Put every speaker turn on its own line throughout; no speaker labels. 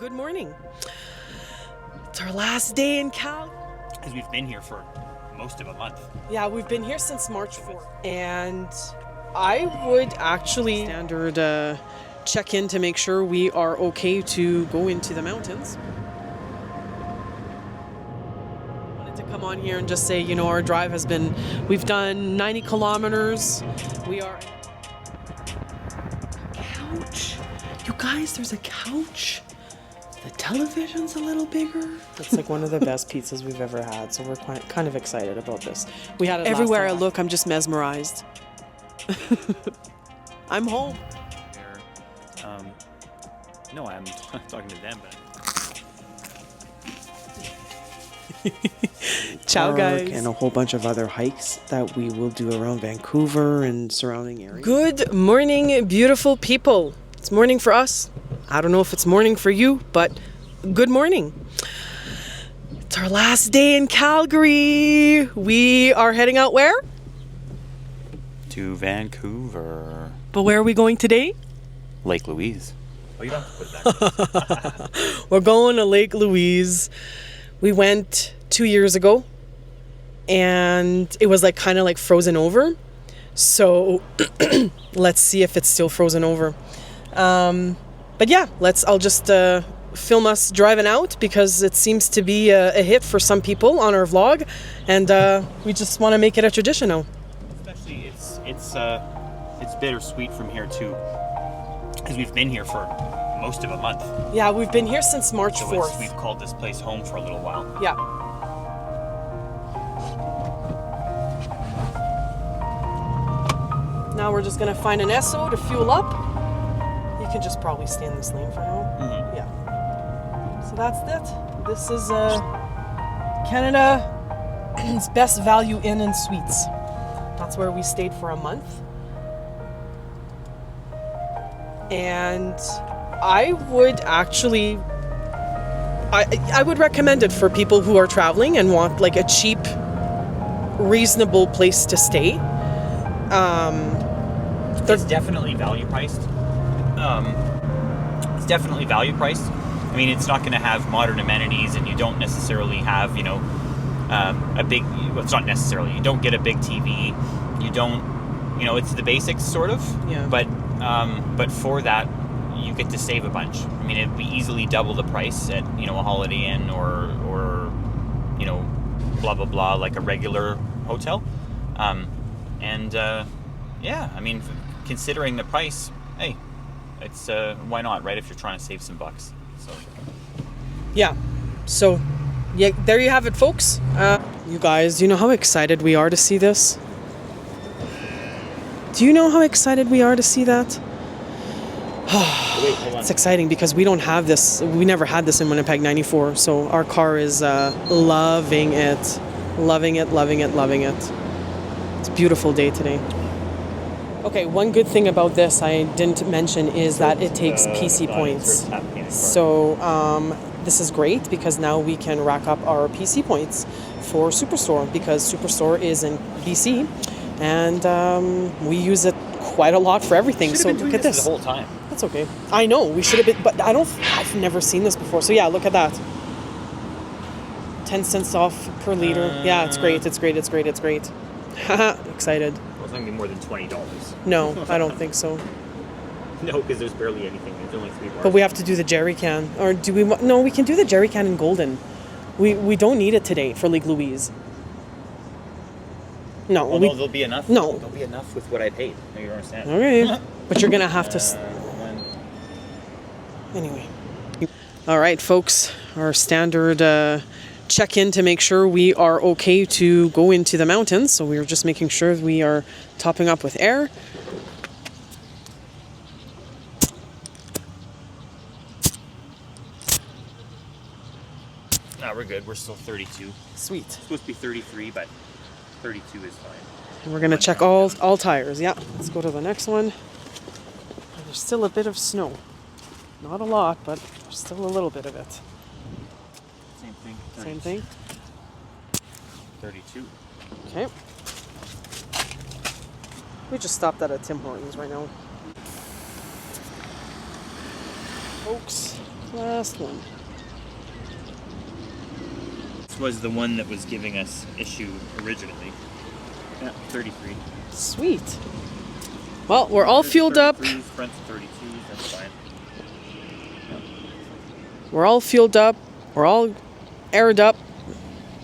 Good morning. It's our last day in Calgary.
Because we've been here for most of a month.
Yeah, we've been here since March 4th. And I would actually standard check in to make sure we are okay to go into the mountains. Wanted to come on here and just say, you know, our drive has been, we've done 90 kilometers. We are... Couch. You guys, there's a couch. The television's a little bigger. It's like one of the best pizzas we've ever had, so we're kind of excited about this. We had it everywhere I look. I'm just mesmerized. I'm home.
No, I'm talking to them, but...
Ciao, guys.
And a whole bunch of other hikes that we will do around Vancouver and surrounding areas.
Good morning, beautiful people. It's morning for us. I don't know if it's morning for you, but good morning. It's our last day in Calgary. We are heading out where?
To Vancouver.
But where are we going today?
Lake Louise. Oh, you don't have to put that.
We're going to Lake Louise. We went 2 years ago, and it was like kind of like frozen over. So let's see if it's still frozen over. But yeah, I'll just film us driving out because it seems to be a hit for some people on our vlog, and we just want to make it a tradition now.
Especially, it's bittersweet from here too, because we've been here for most of a month.
Yeah, we've been here since March 4th.
We've called this place home for a little while.
Yeah. Now we're just gonna find an Esso to fuel up. You can just probably stay in this lane for now.
Mm-hmm.
Yeah. So that's it. This is Canada's best value inn and suites. That's where we stayed for a month. And I would actually, I would recommend it for people who are traveling and want like a cheap, reasonable place to stay.
It's definitely value priced. It's definitely value priced. I mean, it's not going to have modern amenities, and you don't necessarily have, you know, a big. Well, it's not necessarily. You don't get a big TV. You don't, you know, it's the basics sort of.
Yeah.
But for that, you get to save a bunch. I mean, it'd be easily double the price at, you know, a Holiday Inn or you know, blah blah blah, like a regular hotel. Yeah, I mean, considering the price, hey, it's why not, right? If you're trying to save some bucks. So.
Yeah. So, yeah, there you have it, folks. You guys, do you know how excited we are to see this? Do you know how excited we are to see that? It's exciting because we don't have this. We never had this in Winnipeg 94. So our car is loving it. Loving it, loving it, loving it. It's a beautiful day today. Okay, one good thing about this I didn't mention is that it takes PC points. So this is great because now we can rack up our PC points for Superstore because Superstore is in BC and we use it quite a lot for everything. So look at this.
The whole time.
That's okay. I know we should have been, but I've never seen this before. So yeah, look at that. 10 cents off per liter. Yeah, it's great. It's great. It's great. It's great. Haha, excited.
Well, it's not going to be more than $20.
No, I don't think so.
No, because there's barely anything. There's only 3 bars.
But we have to do the jerry can. Or do we... No, we can do the jerry can in Golden. We don't need it today for Lake Louise. No.
Well, no, there'll be enough.
No.
There'll be enough with what I paid. No, you don't understand.
Okay. But you're going to have to... Anyway. All right, folks. Our standard check in to make sure we are okay to go into the mountains. So we're just making sure we are topping up with air.
No, we're good. We're still 32.
Sweet.
It's supposed to be 33, but 32 is fine.
And we're going to check all tires. Yeah. Let's go to the next one. There's still a bit of snow. Not a lot, but there's still a little bit of it.
Same thing.
Same thing?
32.
Okay. We just stopped at a Tim Hortons right now. Folks, Last one.
This was the one that was giving us issue originally. Yeah, 33.
Sweet. Well, we're all fueled up.
Front 32s, that's fine.
We're all fueled up. We're all aired up.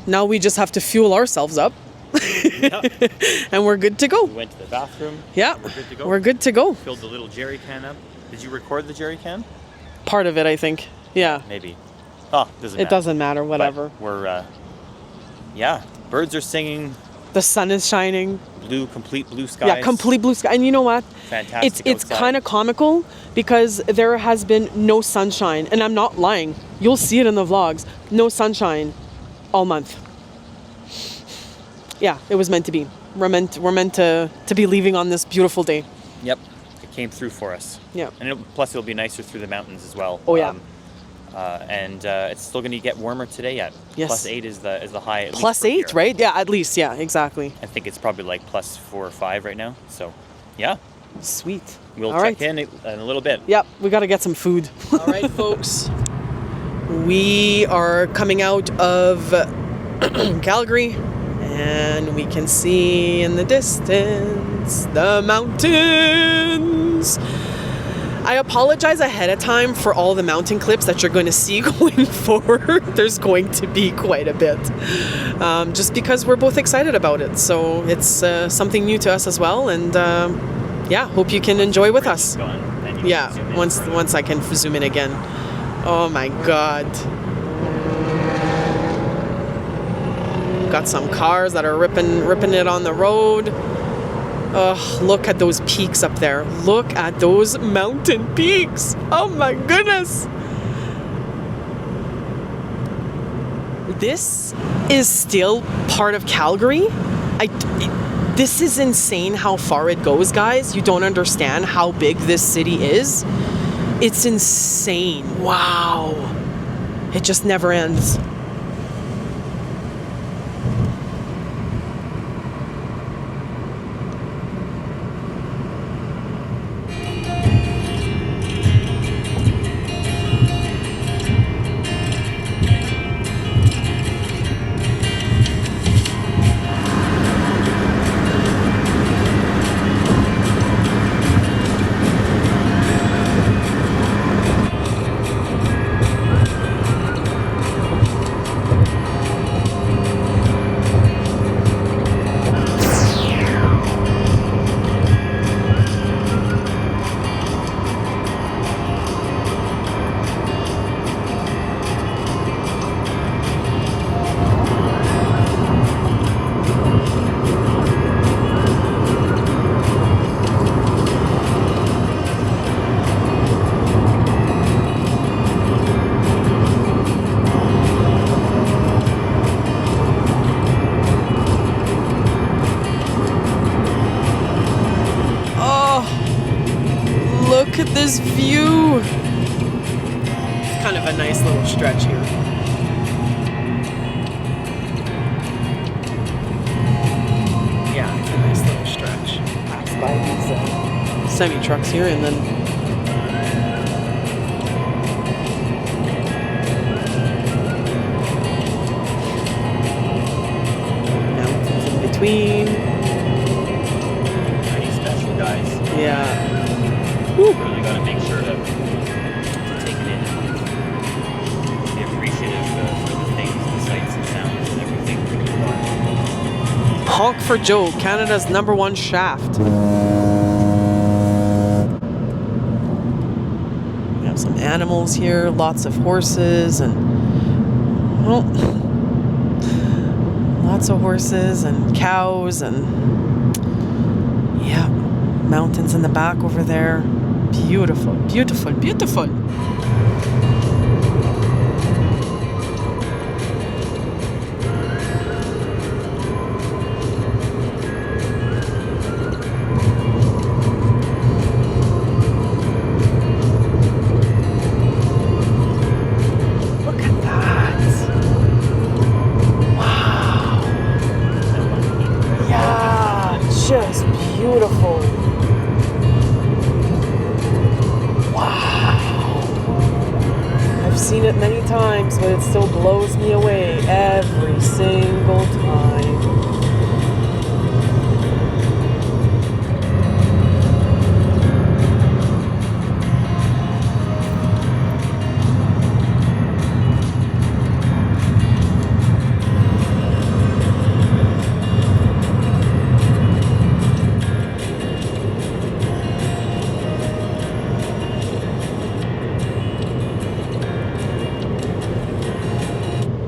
Now we just have to fuel ourselves up.
Yeah.
And we're good to go.
We went to the bathroom.
Yeah.
We're good to go.
We're good to go.
Filled the little jerry can up. Did you record the jerry can?
Part of it, I think. Yeah.
Maybe. Oh, doesn't matter.
It doesn't matter, whatever.
But we're, yeah, birds are singing.
The sun is shining.
Complete blue skies.
Yeah, complete blue sky. And you know what?
Fantastic.
It's kind of comical because there has been no sunshine. And I'm not lying. You'll see it in the vlogs. No sunshine all month. Yeah, it was meant to be. We're meant to be leaving on this beautiful day.
Yep. It came through for us.
Yeah.
And plus it'll be nicer through the mountains as well.
Oh, yeah.
And it's still going to get warmer today yet.
Yes.
Plus 8 is the high. At
Plus
least
8, right? Yeah, at least. Yeah, exactly.
I think it's probably like plus 4 or 5 right now. So, yeah.
Sweet.
We'll
All
check
right.
in a little bit.
Yep, we got to get some food. All right, folks. We are coming out of Calgary, and we can see in the distance the mountains. I apologize ahead of time for all the mountain clips that you're going to see going forward. There's going to be quite a bit, just because we're both excited about it. So it's something new to us as well, and yeah, hope you can enjoy with us. Yeah, once I can zoom in again. Oh my God. Got some cars that are ripping it on the road. Oh, look at those peaks up there. Look at those mountain peaks. Oh my goodness. This is still part of Calgary. This is insane how far it goes, guys. You don't understand how big this city is. It's insane. Wow. It just never ends. Look at this view. It's kind of a nice little stretch here. Yeah, it's a nice little stretch. Pass by these semi-trucks here and then mountains in between.
Pretty special, guys.
Yeah.
Woo. Really got to make sure to take it in and be appreciative for the things, the sights and sounds and everything.
Honk for Joe, Canada's #1 shaft. We have some animals here, lots of horses and, well, lots of horses and cows and, yeah, mountains in the back over there. Beautiful, beautiful, beautiful. Look at that. Wow. Yeah, just beautiful. many times, but it still blows me away every single time.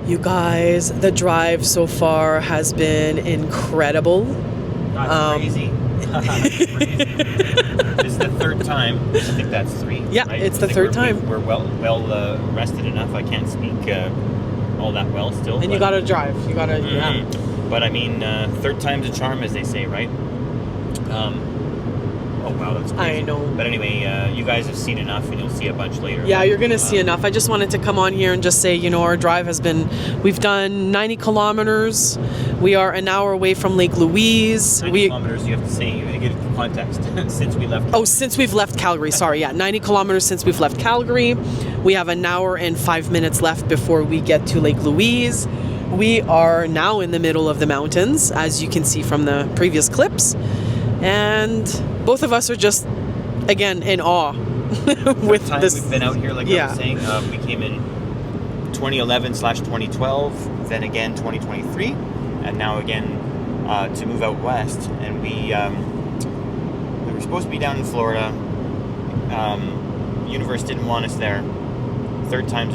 You guys, the drive so far has been incredible.
That's crazy. Crazy. This is the third time. I think that's 3.
Yeah,
right?
it's the third time.
We're well rested enough. I can't speak all that well still.
And you gotta drive. You gotta, yeah.
But I mean, third time's a charm, as they say, right? Oh wow, that's crazy.
I know.
But anyway, you guys have seen enough, and you'll see a bunch later.
Yeah, you're going to see enough. I just wanted to come on here and just say, you know, our drive has been, we've done 90 kilometers. We are an hour away from Lake Louise.
90 kilometers, you have to say, to give context, since we left.
Oh, since we've left Calgary, sorry, yeah. 90 kilometers since we've left Calgary. We have an hour and 5 minutes left before we get to Lake Louise. We are now in the middle of the mountains, as you can see from the previous clips. And both of us are just, again, in awe with
time
this.
We've been out here, like I was saying. We came in 2011/2012, then again 2023, and now again to move out west. And we were supposed to be down in Florida. Universe didn't want us there. Third time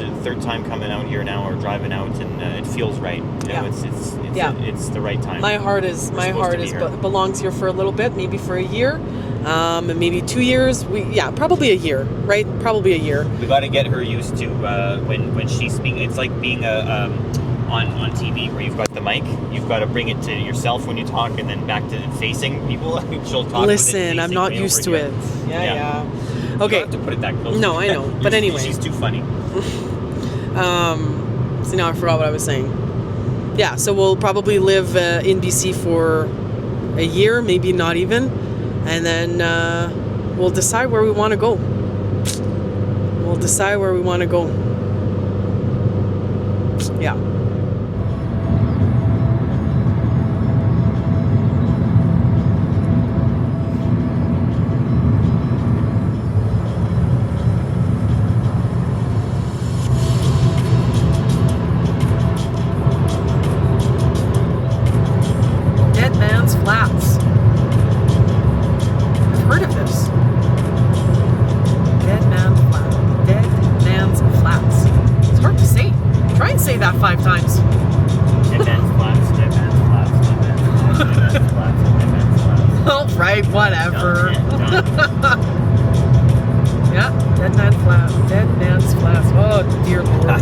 coming out here now, or driving out, and it feels right. You know, it's the right time.
My heart belongs here for a little bit, maybe for a year, maybe 2 years. Probably a year, right? Probably a year.
We got to get her used to when she's speaking. It's like being on TV where you've got the mic. You've got to bring it to yourself when you talk, and then back to facing people. She'll talk.
Listen, I'm not used to it. Yeah. Okay.
You don't have to put it that close.
No, I know. But anyway.
She's too funny.
So now I forgot what I was saying. Yeah, so we'll probably live in BC for a year, maybe not even. And then we'll decide where we want to go. Yeah. Flats. I've heard of this. Dead Man's Flats. It's hard to say. Try and say that 5 times.
Dead Man's Flats, Dead Man's Flats, Dead Man's Flats, Dead Man's Flats.
All right, whatever.
Done.
Yeah, Dead Man's Flats. Oh, dear Lord.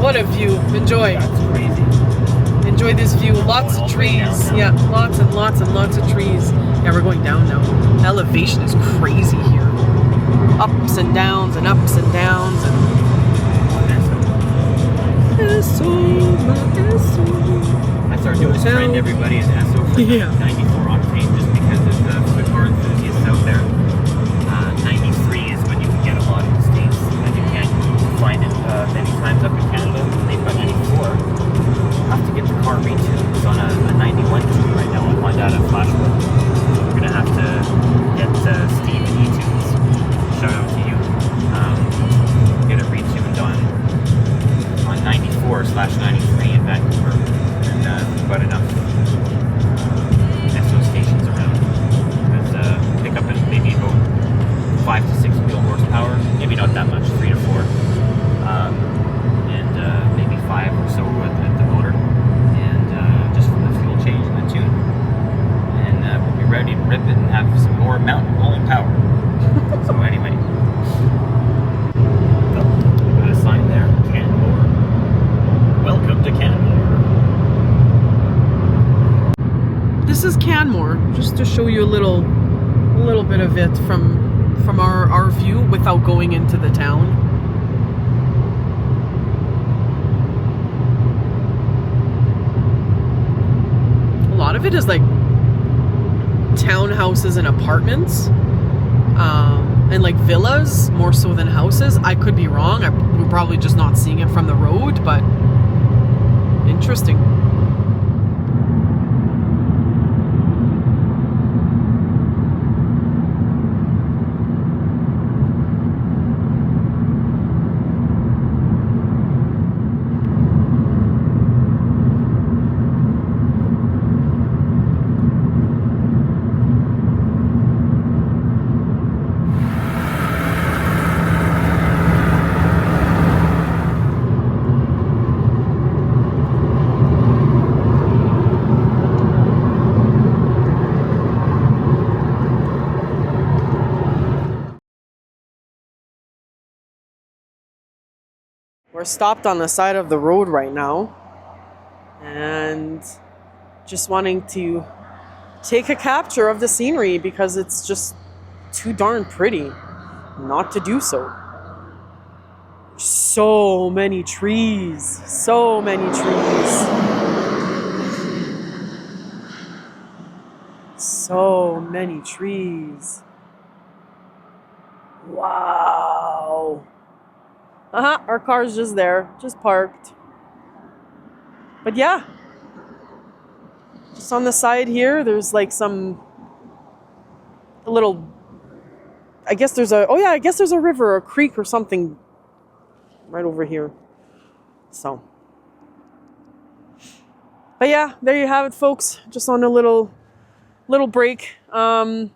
What a view. Enjoy.
That's crazy.
Enjoy this view. Lots of trees. Yeah, lots and lots and lots of trees. Yeah, we're going down now. Elevation is crazy here. Ups and downs and ups and downs. And
I started doing friend everybody is SO for 94 octane just because of the car enthusiasts out there. 93 is when you can get a lot in the States, and you can't find it many times up in Canada. They've got 94. Have to get the car retuned. It's on a 91 tune right now on Honda Flashbook. We're gonna have to get Steve and eTunes. Shout out to you. Get it retuned on 94/93 in Vancouver, and we've got enough SO stations around. Because pick up in maybe about 5 to 6 wheel horsepower. Maybe not that much, 3 to 4. And maybe 5 or so at the motor, and just from the fuel change and the tune, and we'll be ready to rip it and have some more mountain rolling power. So anyway, got a sign there, Canmore. Welcome to Canmore.
this is Canmore, just to show you a little bit of it from our view without going into the town. A lot of it is like townhouses and apartments. and like villas more so than houses. I could be wrong. We're probably just not seeing it from the road, but interesting. We're stopped on the side of the road right now and just wanting to take a capture of the scenery because it's just too darn pretty not to do so. So many trees, so many trees. So many trees. Wow. Our car's just there, just parked. But yeah, just on the side here, there's like a little, I guess there's a river or a creek or something right over here. So, but yeah, there you have it, folks. Just on a little break. I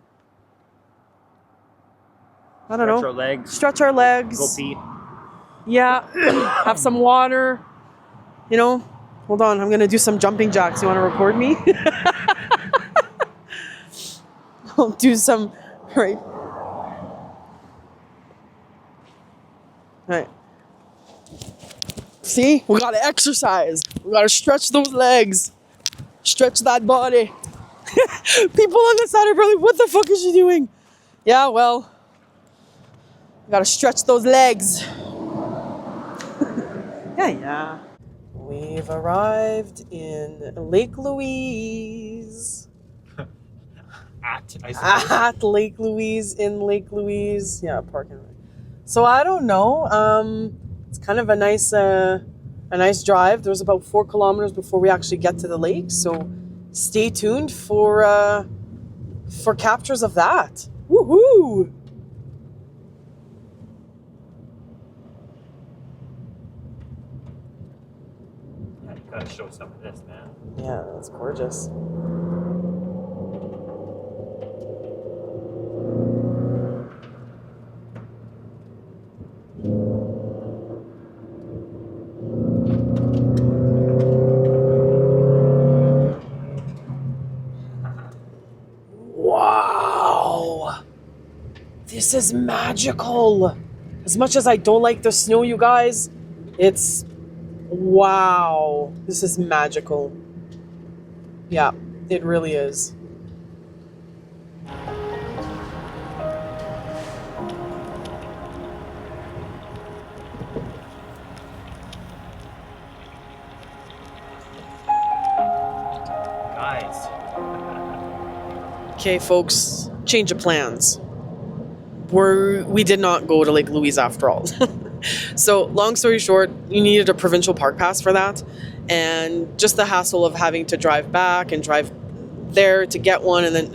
don't know. Stretch our legs.
Go pee.
Yeah, have some water, you know. Hold on, I'm gonna do some jumping jacks. You wanna record me? I'll do some, right. Right. See, we gotta exercise. We gotta stretch those legs. Stretch that body. People on the side are probably, what the fuck is she doing? Yeah, well, we gotta stretch those legs. Yeah. We've arrived in Lake Louise. At Lake Louise, in Lake Louise. Yeah, parking. So I don't know. It's kind of a nice drive. There's about 4 kilometers before we actually get to the lake. So stay tuned for captures of that. Woohoo!
Gotta show some of this, man.
Yeah, that's gorgeous. Wow! This is magical! As much as I don't like the snow, you guys, it's... Wow, this is magical. Yeah, it really is.
Guys.
Okay, folks, change of plans. We did not go to Lake Louise after all. So, long story short, you needed a provincial park pass for that. And just the hassle of having to drive back and drive there to get one. And then,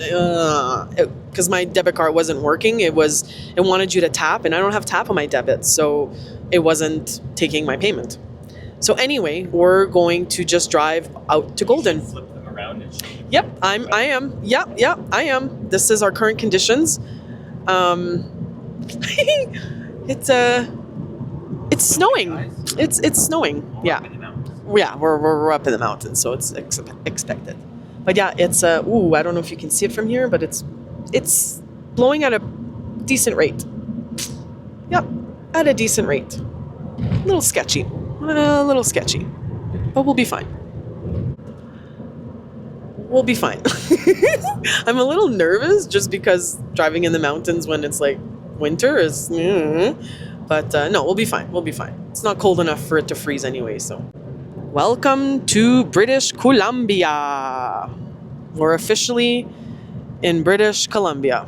because my debit card wasn't working, it wanted you to tap. And I don't have tap on my debit. So, it wasn't taking my payment. So, anyway, we're going to just drive out to Golden.
Flip them around and show them.
Yep, I am. Yep, I am. This is our current conditions. It's snowing. It's snowing. Yeah. Yeah, we're up in the mountains, so it's expected. But yeah, it's I don't know if you can see it from here, but it's blowing at a decent rate. Yep, at a decent rate. A little sketchy, but we'll be fine. We'll be fine. I'm a little nervous just because driving in the mountains when it's like winter is... But no, we'll be fine. We'll be fine. It's not cold enough for it to freeze anyway, so. Welcome to British Columbia. We're officially in British Columbia.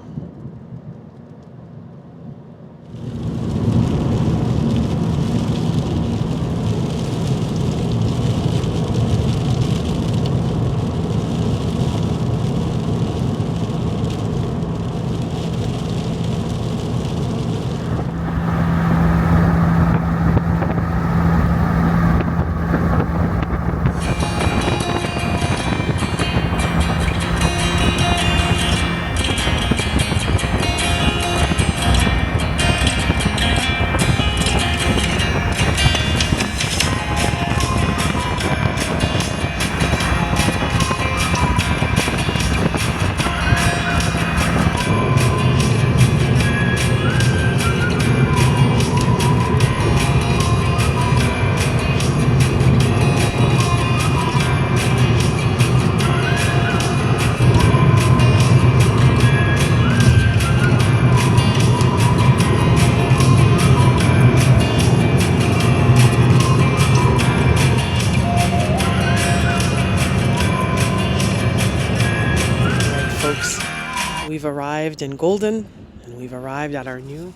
arrived in Golden, and we've arrived at our new...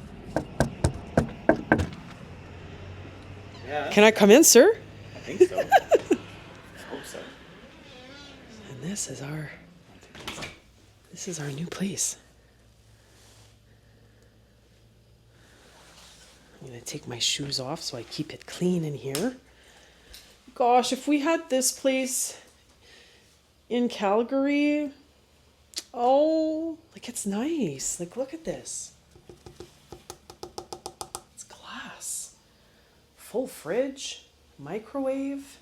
Yeah.
Can I come in, sir?
I think so. I hope so.
And this is our new place. I'm gonna take my shoes off so I keep it clean in here. Gosh, if we had this place in Calgary, oh, like it's nice. Like, look at this. It's glass. Full fridge, microwave,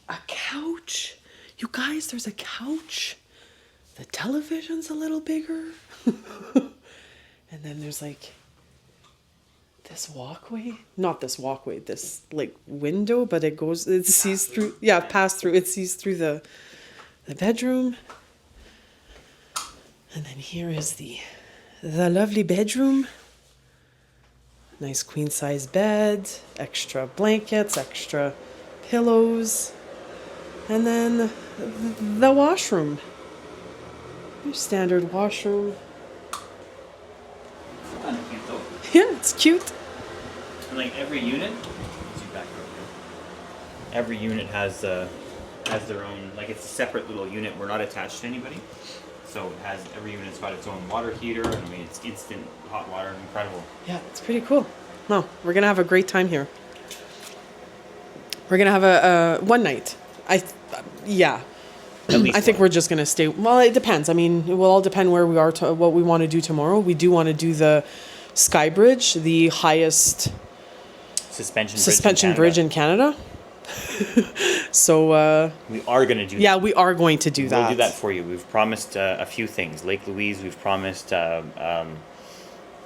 a couch. You guys, there's a couch. The television's a little bigger. And then there's like this walkway. Not this walkway, this like window, but it sees through, yeah, pass through. It sees through the bedroom. And then here is the lovely bedroom. Nice queen size bed, extra blankets, extra pillows. And then the washroom. Your standard washroom.
Kind of cute though.
Yeah, it's cute.
And like every unit, every unit has their own, like it's a separate little unit. We're not attached to anybody. So it has, every unit's got its own water heater, and I mean it's instant hot water, incredible.
Yeah, it's pretty cool. No, we're gonna have a great time here. We're gonna have a one night. Yeah.
At least
I think
one.
we're just gonna stay. Well, it depends. I mean, it will all depend where we are to what we want to do tomorrow. We do want to do the Sky Bridge, the highest suspension bridge in Canada. So
we are going to do
yeah, we are going to do that.
We'll do that for you. We've promised a few things. Lake Louise, we've promised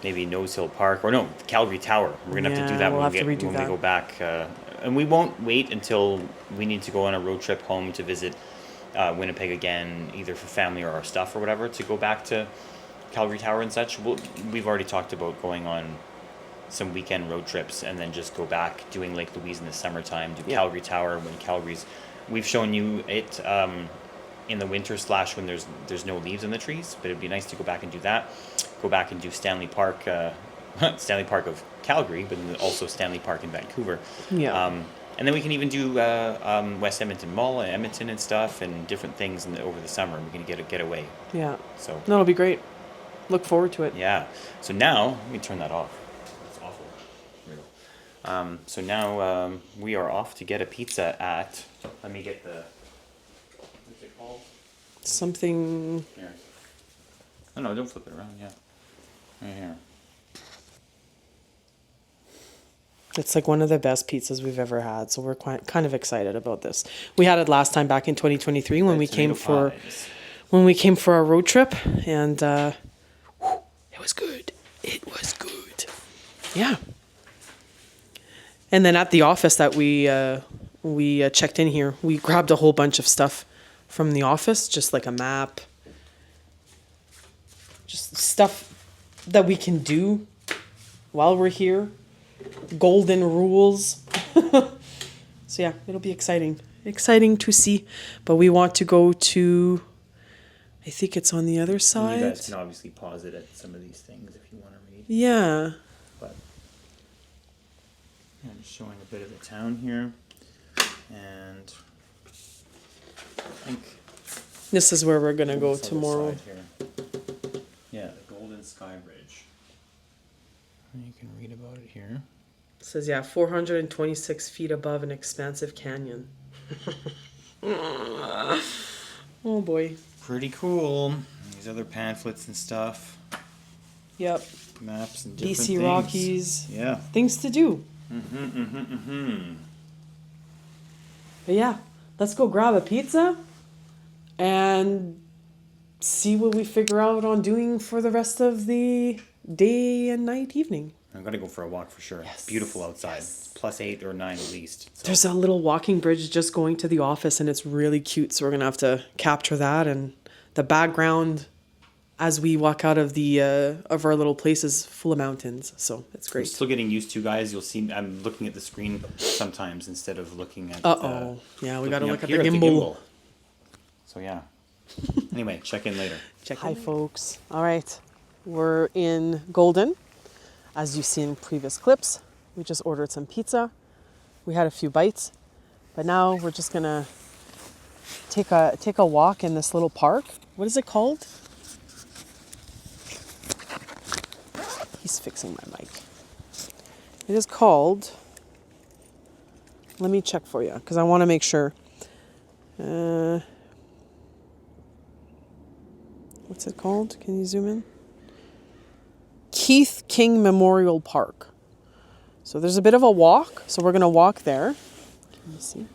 maybe Nose Hill Park, or no, Calgary Tower. We're going to have to do that
we'll
when
have to redo
we
that.
go back. And we won't wait until we need to go on a road trip home to visit Winnipeg again, either for family or our stuff or whatever, to go back to Calgary Tower and such. We've already talked about going on some weekend road trips and then just go back, doing Lake Louise in the summertime, do Calgary Tower when Calgary's... We've shown you it in the winter / when there's no leaves in the trees, but it'd be nice to go back and do that. Go back and do Stanley Park, Stanley Park of Calgary, but also Stanley Park in Vancouver.
Yeah.
And then we can even do West Edmonton Mall and Edmonton and stuff and different things over the summer. We can get away.
Yeah.
So
that'll be great. Look forward to it.
yeah. So now, let me turn that off. It's awful. So now we are off to get a pizza at, let me get the, what's it called?
Something...
Here. Oh no, don't flip it around, yeah. Right here.
It's like one of the best pizzas we've ever had, so we're kind of excited about this. We had it last time back in 2023 when we came for our road trip, and it was good. It was good. Yeah. And then at the office that we checked in here, we grabbed a whole bunch of stuff from the office, just like a map, just stuff that we can do while we're here. Golden rules. So yeah, it'll be exciting to see, but we want to go to, I think it's on the other side.
You guys can obviously pause it at some of these things if you want to read.
Yeah.
But yeah, I'm just showing a bit of the town here, and I think
This is where we're gonna go
this other
tomorrow.
side here. Yeah, the Golden Sky Bridge. And you can read about it here.
It says, yeah, 426 feet above an expansive canyon. Oh boy.
Pretty cool. These other pamphlets and stuff,
Yep.
maps and different
BC
things.
Rockies.
Yeah.
Things to do. But yeah, let's go grab a pizza and see what we figure out on doing for the rest of the day and night, evening.
I'm gonna go for a walk for sure.
Yes.
Beautiful outside.
Yes.
+8 or 9 at least. So.
There's a little walking bridge just going to the office, and it's really cute. So we're gonna have to capture that, and the background as we walk out of the of our little place is full of mountains. So it's
I'm
great.
still getting used to, guys. You'll see I'm looking at the screen sometimes instead of looking at.
Yeah, we gotta
looking
look
up
at the
here
gimbal.
So yeah. Anyway, check in later.
Hi, folks. All right. We're in Golden. As you've seen in previous clips, we just ordered some pizza. We had a few bites, but now we're just gonna take a walk in this little park. What is it called? He's fixing my mic. It is called, let me check for you because I want to make sure. What's it called? Can you zoom in? Keith King Memorial Park. So there's a bit of a walk. So we're going to walk there. Can you see?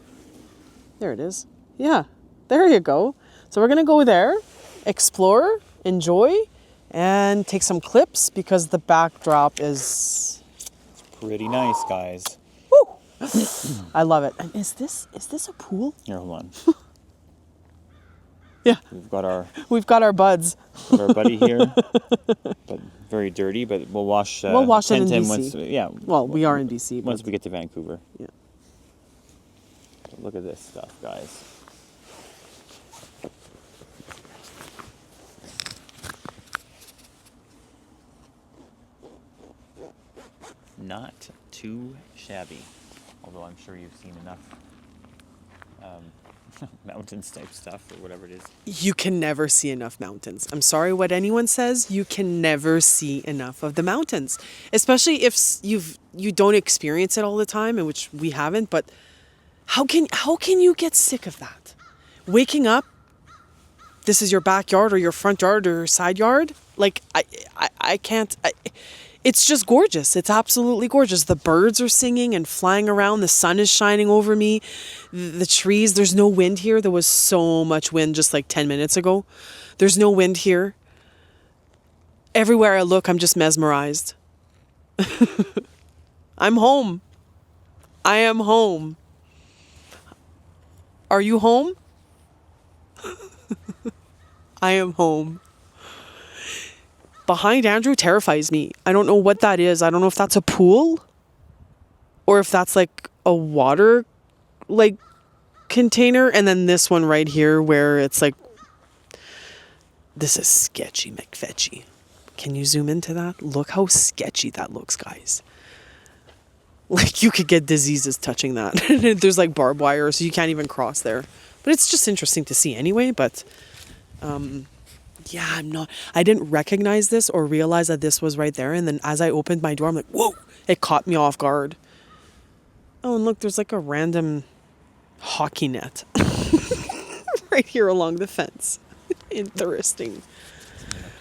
There it is. Yeah, there you go. So we're going to go there, explore, enjoy, and take some clips because the backdrop is
Pretty nice, guys.
woo! I love it. And is this a pool?
Here, hold on.
Yeah.
We've got
our buds.
our buddy here, but very dirty. But we'll wash.
We'll wash it in
10
BC.
once. Yeah.
Well, we are in BC.
Once we get to Vancouver.
Yeah.
So look at this stuff, guys. Not too shabby, although I'm sure you've seen enough mountains type stuff or whatever it is.
You can never see enough mountains. I'm sorry what anyone says. You can never see enough of the mountains, especially if you don't experience it all the time, and which we haven't. But how can you get sick of that? Waking up, this is your backyard or your front yard or side yard. Like I can't. It's just gorgeous. It's absolutely gorgeous. The birds are singing and flying around. The sun is shining over me. The trees, there's no wind here. There was so much wind just like 10 minutes ago. There's no wind here. Everywhere I look, I'm just mesmerized. I'm home. I am home. Are you home? I am home. Behind Andrew terrifies me. I don't know what that is. I don't know if that's a pool or if that's like a water like container. And then this one right here where it's like, this is sketchy McFetchy. Can you zoom into that? Look how sketchy that looks, guys. Like you could get diseases touching that. There's like barbed wire, so you can't even cross there. But it's just interesting to see anyway. But yeah, I didn't recognize this or realize that this was right there. And then as I opened my door, I'm like, whoa, it caught me off guard. Oh, and look, there's like a random hockey net right here along the fence. Interesting.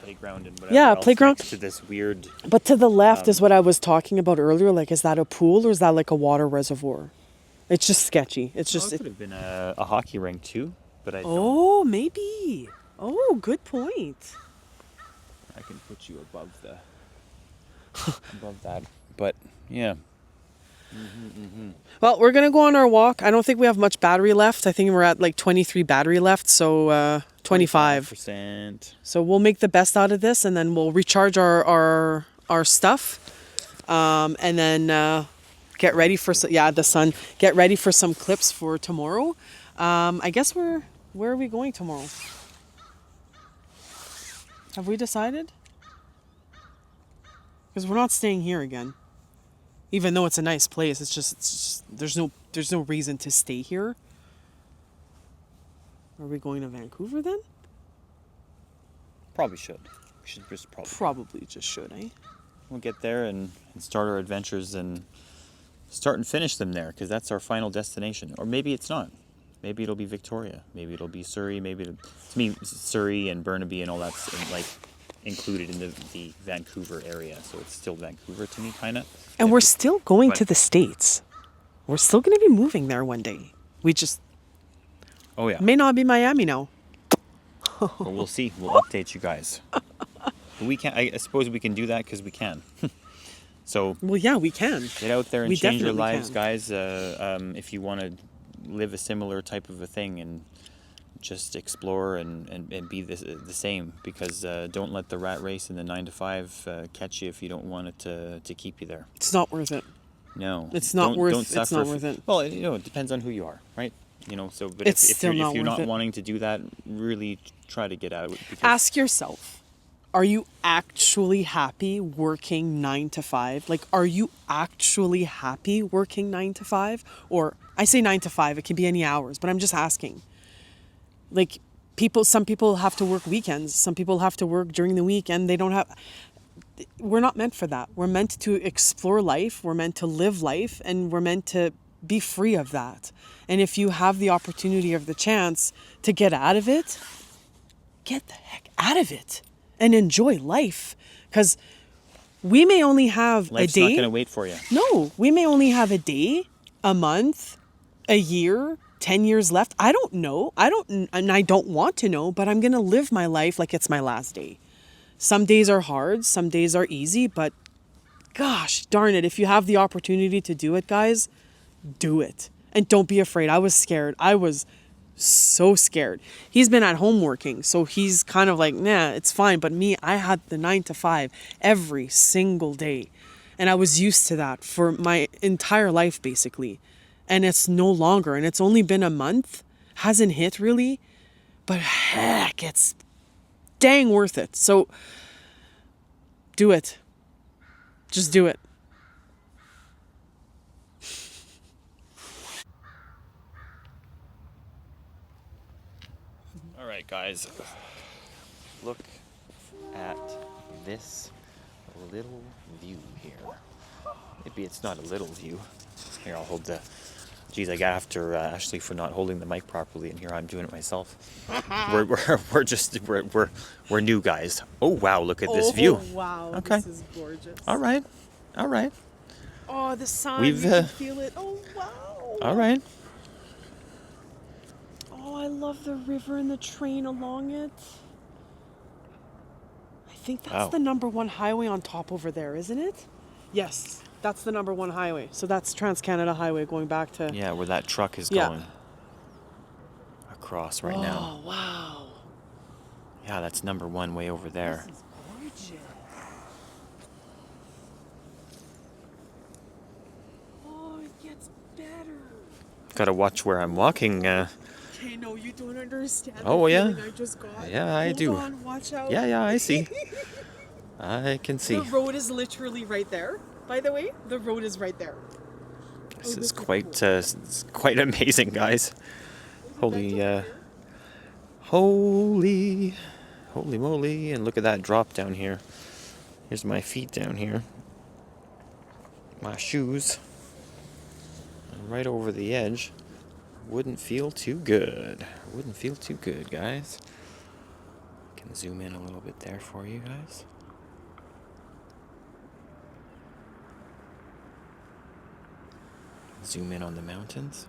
Playground and whatever.
Yeah,
else
playground.
Next to this weird.
But to the left is what I was talking about earlier. Like, is that a pool or is that like a water reservoir? It's just sketchy. It's just.
It could have been a hockey rink too, but I don't.
Oh, maybe. Oh, good point.
I can put you above that, but yeah.
Well, we're gonna go on our walk. I don't think we have much battery left. I think we're at like 23 battery left, so 25.
25%.
So we'll make the best out of this, and then we'll recharge our stuff, and then get ready for the sun. Get ready for some clips for tomorrow. I guess where are we going tomorrow? Have we decided? Because we're not staying here again. Even though it's a nice place, it's just there's no reason to stay here. Are we going to Vancouver then?
Probably should. We should just
Probably just should, eh?
We'll get there and start our adventures and start and finish them there, because that's our final destination. Or maybe it's not. Maybe it'll be Victoria. Maybe it'll be Surrey. To me, Surrey and Burnaby and all that's included in the Vancouver area. So it's still Vancouver to me, kind of.
And we're still going to the States. We're still going to be moving there one day. We just may not be Miami now.
Well, we'll see. We'll update you guys. But we can. I suppose we can do that because we can. So.
Well, yeah, we can.
Get out there and change your lives,
can.
guys. If you want to live a similar type of a thing and just explore and be the same, because don't let the rat race in the 9 to 5 catch you if you don't want it to keep you there.
It's not worth it.
No,
it's not worth.
Don't suffer.
It's not worth it.
Well, it depends on who you are, right? you know, so, but
It's
if
still
you're,
not
if you're
worth
not
it.
wanting to do that, really try to get out. Because
Ask yourself, are you actually happy working 9 to 5? Like, are you actually happy working 9 to 5? Or I say 9 to 5, it can be any hours, but I'm just asking. Like, some people have to work weekends. Some people have to work during the week and they don't have, we're not meant for that. We're meant to explore life. We're meant to live life, and we're meant to be free of that. And if you have the opportunity or the chance to get out of it, get the heck out of it and enjoy life. Because we may only have
life's
a day.
not going to wait for you.
No, we may only have a day, a month, a year, 10 years left. I don't know. And I don't want to know, but I'm going to live my life like it's my last day. Some days are hard, some days are easy, but gosh darn it, if you have the opportunity to do it, guys, do it. And don't be afraid. I was scared. I was so scared. He's been at home working, so he's kind of like, nah, it's fine. But me, I had the 9 to 5 every single day. And I was used to that for my entire life, basically. And it's no longer. And it's only been a month. Hasn't hit really. But heck, it's dang worth it. So do it. Just do it.
All right, guys. Look at this little view here. Maybe it's not a little view. Here, I'll hold the... Geez, I got after Ashley for not holding the mic properly, and here I'm doing it myself. We're new guys. Oh wow, look at this view.
Wow,
Okay.
this is gorgeous.
All right.
Oh, the sun,
We've,
you can feel it. Oh, wow.
All right.
Oh, I love the river and the train along it. I think that's
Wow.
the number 1 highway on top over there, isn't it? Yes, that's the number 1 highway. So that's Trans-Canada Highway going back to...
Yeah, where that truck is
Yeah.
going across right now.
Oh, wow.
Yeah, that's number 1 way over there.
This is gorgeous. Oh, it gets better.
Gotta watch where I'm walking.
Okay, no, you don't understand.
Oh,
the
yeah?
feeling I just got.
Yeah, I do.
Hold on, watch out.
Yeah, I see. I can see.
The road is literally right there. By the way, the road is right there.
This
this
is
is
quite it's quite amazing, guys. Holy holy moly, and look at that drop down here. Here's my feet down here. My shoes. And right over the edge. Wouldn't feel too good. Wouldn't feel too good, guys. Can zoom in a little bit there for you guys. Zoom in on the mountains.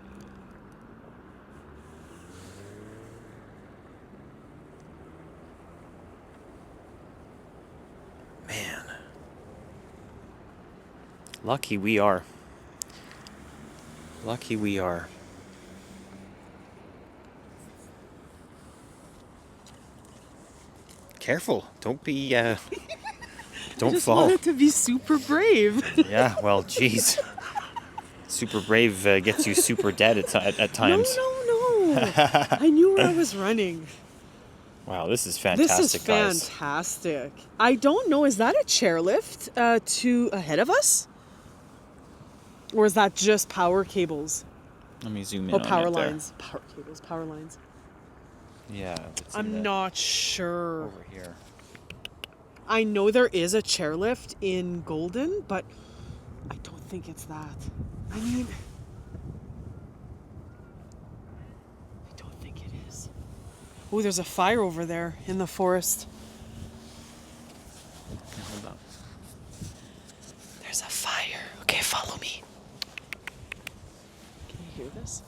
Man. Lucky we are. Lucky we are. Careful. Don't be don't
I just
fall.
wanted to be super brave.
Yeah, well, geez. Super brave gets you super dead at times.
No. I knew where I was running.
Wow, this is fantastic,
This is
guys.
fantastic. I don't know, is that a chairlift to ahead of us? Or is that just power cables?
Let me zoom in
Oh,
on
power
it there.
lines. Power cables, power lines.
Yeah, it's in
I'm not sure.
over here.
I know there is a chairlift in Golden, but I don't think it's that. I mean, I don't think it is. Oh, there's a fire over there in the forest.
Hold up.
There's a fire. Okay, follow me. Can you hear this?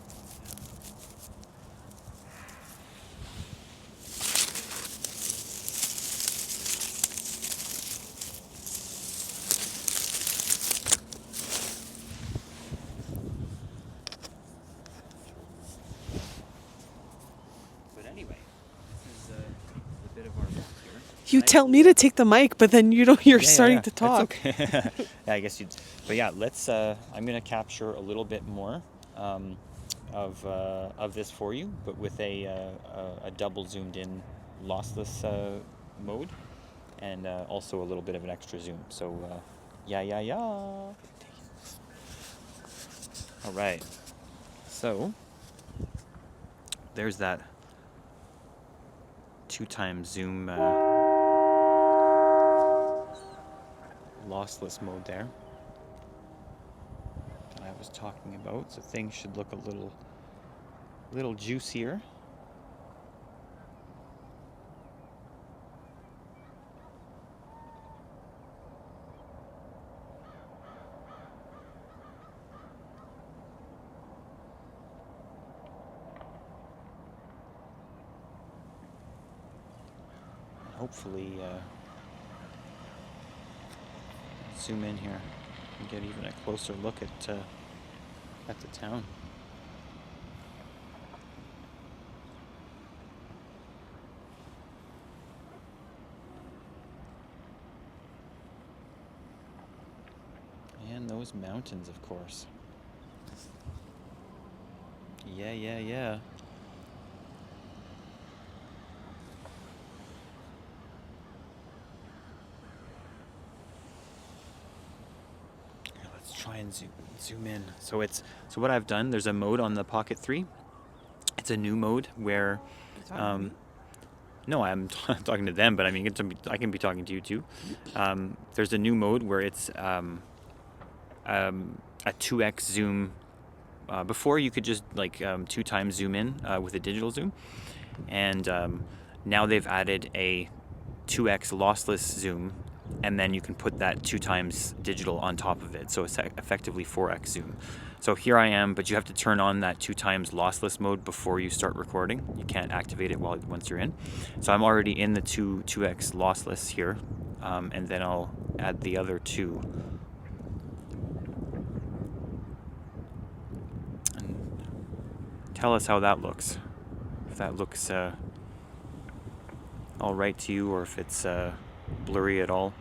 But anyway, this is a bit of our walk here.
You tell me to take the mic, but then you're
Yeah,
starting
yeah,
to
that's
talk.
okay. Yeah, I guess you'd. But yeah, let's. I'm gonna capture a little bit more. of this for you, but with a double zoomed in lossless mode, and also a little bit of an extra zoom. So yeah. All right. So there's that 2x zoom lossless mode there that I was talking about. So things should look a little juicier. Hopefully zoom in here and get even a closer look at the town. And those mountains, of course. Yeah. Try and zoom in. So what I've done, there's a mode on the Pocket 3. It's a new mode where no, I'm talking to them, but I mean I can be talking to you too. There's a new mode where it's a 2x zoom. Before you could just 2x zoom in with a digital zoom, and now they've added a 2x lossless zoom, and then you can put that 2x digital on top of it, so it's effectively 4x zoom. So here I am, but you have to turn on that 2x lossless mode before you start recording. You can't activate it once you're in. So I'm already in the 2x lossless here, and then I'll add the other two. And tell us how that looks. If that looks all right to you, or if it's blurry at all.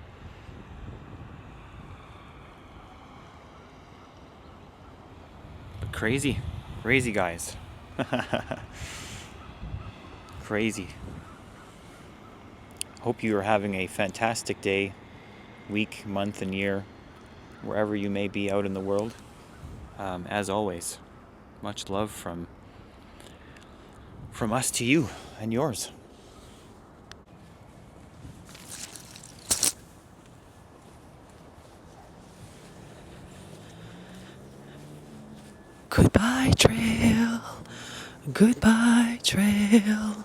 But crazy guys. Crazy. Hope you are having a fantastic day, week, month, and year, wherever you may be out in the world. As always, much love from us to you and yours.
Goodbye, trail. Goodbye, trail.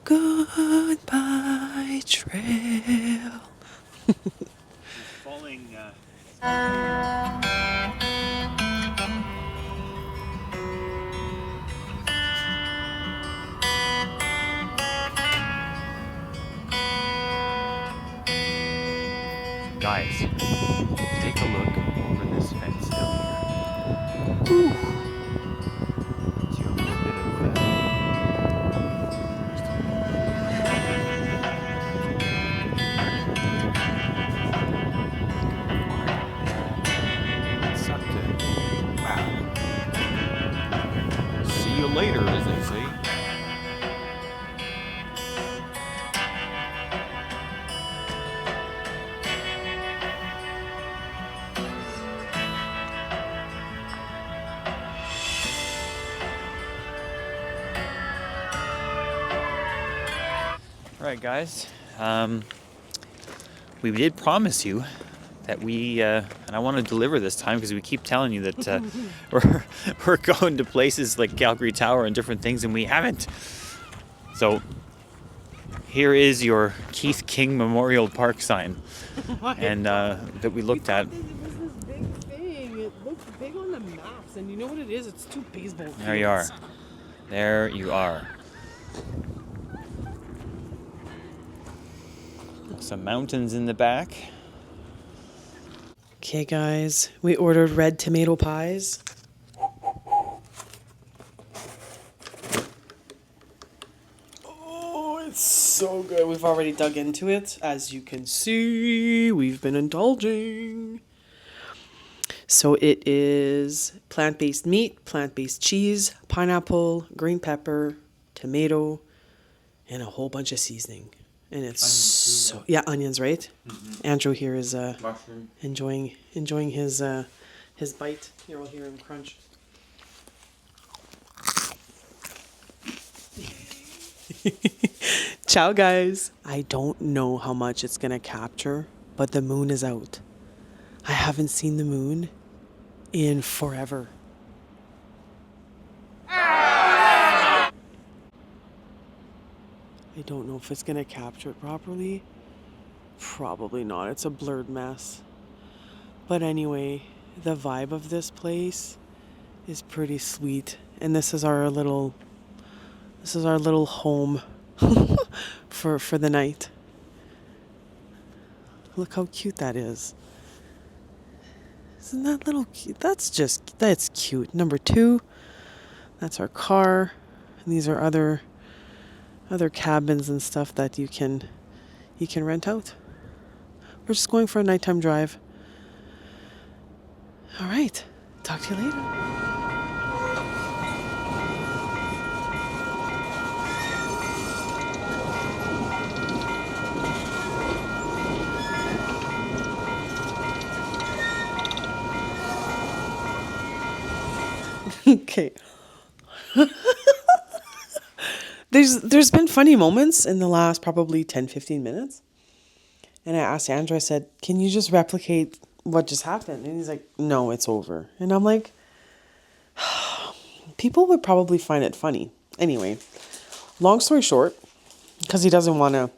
Goodbye, trail.
Falling. Guys, take a look over this fence down here. Whew. See a little bit of sucked it. Wow. See you later, as they say. Alright guys, we did promise you that we, and I want to deliver this time because we keep telling you that we're going to places like Calgary Tower and different things, and we haven't. So here is your Keith King Memorial Park sign, and that we looked at.
It was this big thing. It looks big on the maps, and you know what it is? It's 2 baseball fields.
There you are. There you are. Some mountains in the back.
Okay, guys, we ordered red tomato pies. Oh, it's so good. We've already dug into it. As you can see, we've been indulging. So it is plant-based meat, plant-based cheese, pineapple, green pepper, tomato, and a whole bunch of seasoning. And it's so yeah, onions, right? Andrew here is enjoying his bite. Here, we'll hear him crunch. Ciao, guys. I don't know how much it's gonna capture, but the moon is out. I haven't seen the moon in forever. I don't know if it's gonna capture it properly. Probably not. It's a blurred mess. But anyway, the vibe of this place is pretty sweet. And this is our little home for the night. Look how cute that is. Isn't that little cute? That's cute. Number 2, that's our car. And these are other cabins and stuff that you can rent out. We're just going for a nighttime drive. All right. Talk to you later. Okay. There's been funny moments in the last probably 10-15 minutes. And I asked Andrew, I said, "Can you just replicate what just happened?" And he's like, "No, it's over." And I'm like, people would probably find it funny. Anyway, long story short, because he doesn't want to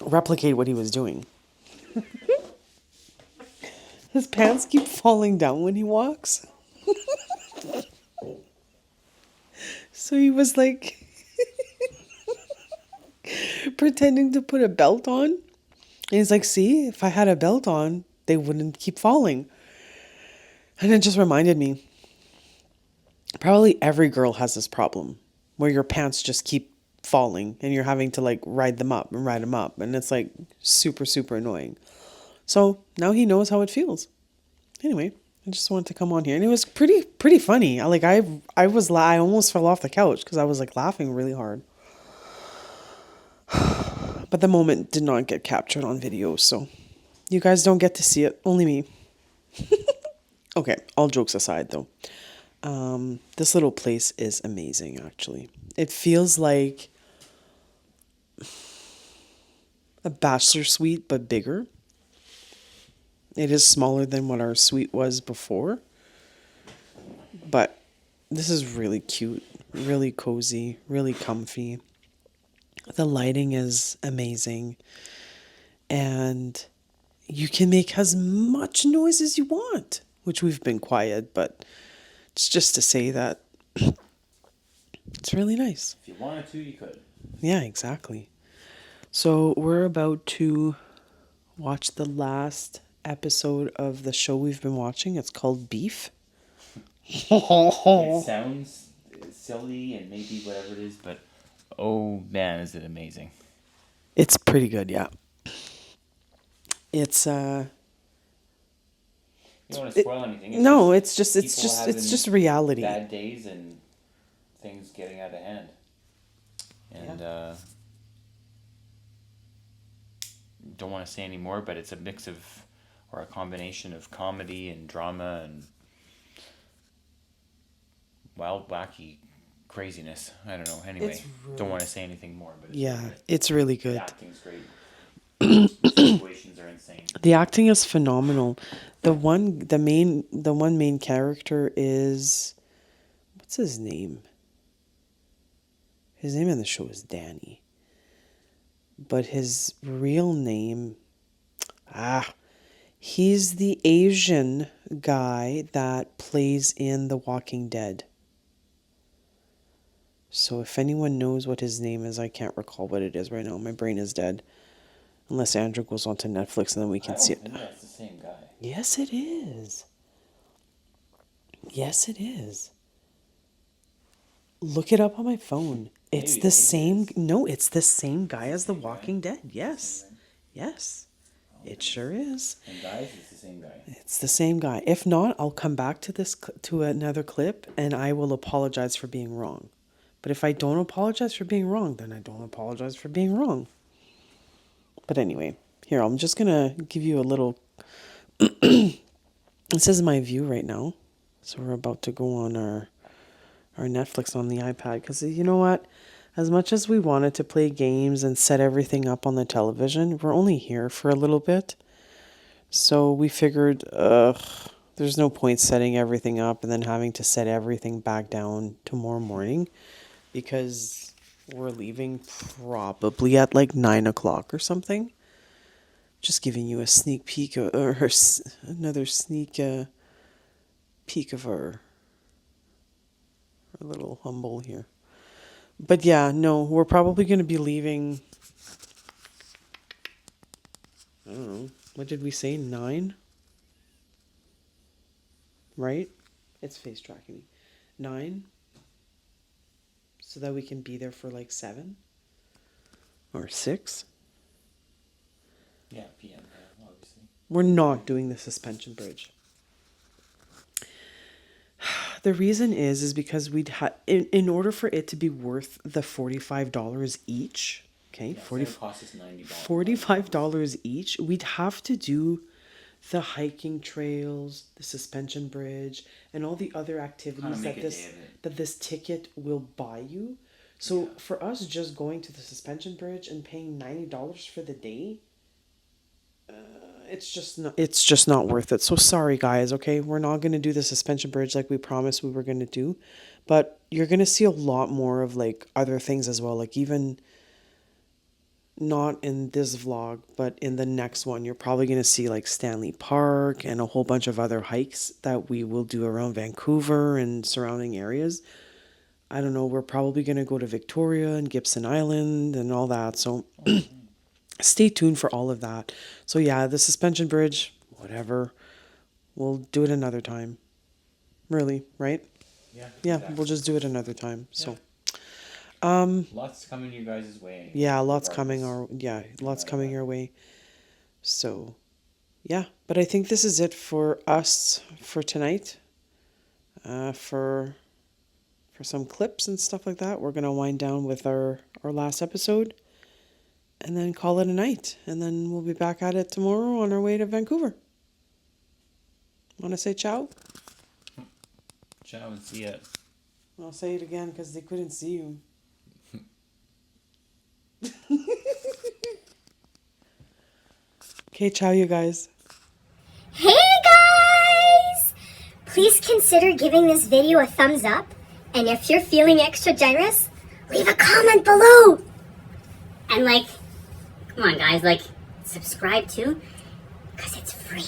replicate what he was doing. His pants keep falling down when he walks. So he was like pretending to put a belt on. And he's like, "See, if I had a belt on, they wouldn't keep falling." And it just reminded me, probably every girl has this problem where your pants just keep falling and you're having to like ride them up. And it's like super, super annoying. So now he knows how it feels. Anyway, I just wanted to come on here, and it was pretty funny. I almost fell off the couch because I was like laughing really hard. But the moment did not get captured on video, so you guys don't get to see it. Only me. Okay, all jokes aside though. This little place is amazing, actually. It feels like a bachelor suite, but bigger. It is smaller than what our suite was before. But this is really cute, really cozy, really comfy. The lighting is amazing. And you can make as much noise as you want, which we've been quiet, but it's just to say that it's really nice.
If you wanted to, you could.
Yeah, exactly. So we're about to watch the last episode of the show we've been watching. It's called Beef.
It sounds silly and maybe whatever it is, but oh man, is it amazing.
It's pretty good, yeah. It's
You don't want to spoil anything.
no, it's just reality.
Bad days and things getting out of hand. And don't want to say any more, but it's a mix of, or a combination of comedy and drama and wild, wacky craziness. I don't know. Anyway, don't want to say anything more. But
it's really good.
The acting's great. The situations are insane.
The acting is phenomenal. The one main character is, what's his name? His name in the show is Danny. But his real name, he's the Asian guy that plays in The Walking Dead. So if anyone knows what his name is, I can't recall what it is right now. My brain is dead. Unless Andrew goes onto Netflix and then we can see it.
I don't think that's the same guy.
Yes, it is. Yes, it is. Look it up on my phone. It's the same. No, it's the same guy as The Walking Dead. Yes. Yes.
It sure is.
And guys, it's the same guy.
It's the same guy. If not, I'll come back to to another clip and I will apologize for being wrong. But if I don't apologize for being wrong, then I don't apologize for being wrong. But anyway, here, I'm just going to give you a little... This is my view right now. So we're about to go on our Netflix on the iPad. Because you know what? As much as we wanted to play games and set everything up on the television, we're only here for a little bit. So we figured, there's no point setting everything up and then having to set everything back down tomorrow morning. Because we're leaving probably at like 9 o'clock or something. Just giving you a sneak peek or another sneak peek of our little humble here. But yeah, no, we're probably going to be leaving, I don't know, what did we say, 9? Right? It's face tracking me. 9? So that we can be there for like 7? Or 6?
Yeah, PM, obviously.
We're not doing the suspension bridge. The reason is because we'd in order for it to be worth the $45 each, okay,
Yeah, it costs us $90.
$45 each, we'd have to do the hiking trails, the suspension bridge, and all the other activities that this ticket will buy you. So for us just going to the suspension bridge and paying $90 for the day, it's just not worth it. So sorry guys, okay? We're not going to do the suspension bridge like we promised we were going to do. But you're going to see a lot more of like other things as well. Like even not in this vlog, but in the next one, you're probably going to see like Stanley Park and a whole bunch of other hikes that we will do around Vancouver and surrounding areas. I don't know, we're probably going to go to Victoria and Gibson Island and all that. So stay tuned for all of that. So yeah, the suspension bridge, whatever. We'll do it another time. Really, right?
Yeah.
Yeah,
Exactly.
we'll just do it another time. So
lots coming your guys' way.
yeah, lots coming your way. So yeah, but I think this is it for us for tonight. For some clips and stuff like that. We're gonna wind down with our last episode. And then call it a night. And then we'll be back at it tomorrow on our way to Vancouver. Want to say ciao?
Ciao and see ya.
I'll say it again because they couldn't see you. Okay, ciao you guys.
Hey guys! Please consider giving this video a thumbs up. And if you're feeling extra generous, leave a comment below. And come on guys, subscribe too, because it's free.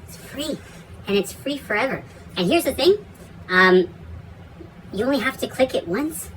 It's free. And it's free forever. And here's the thing, you only have to click it once,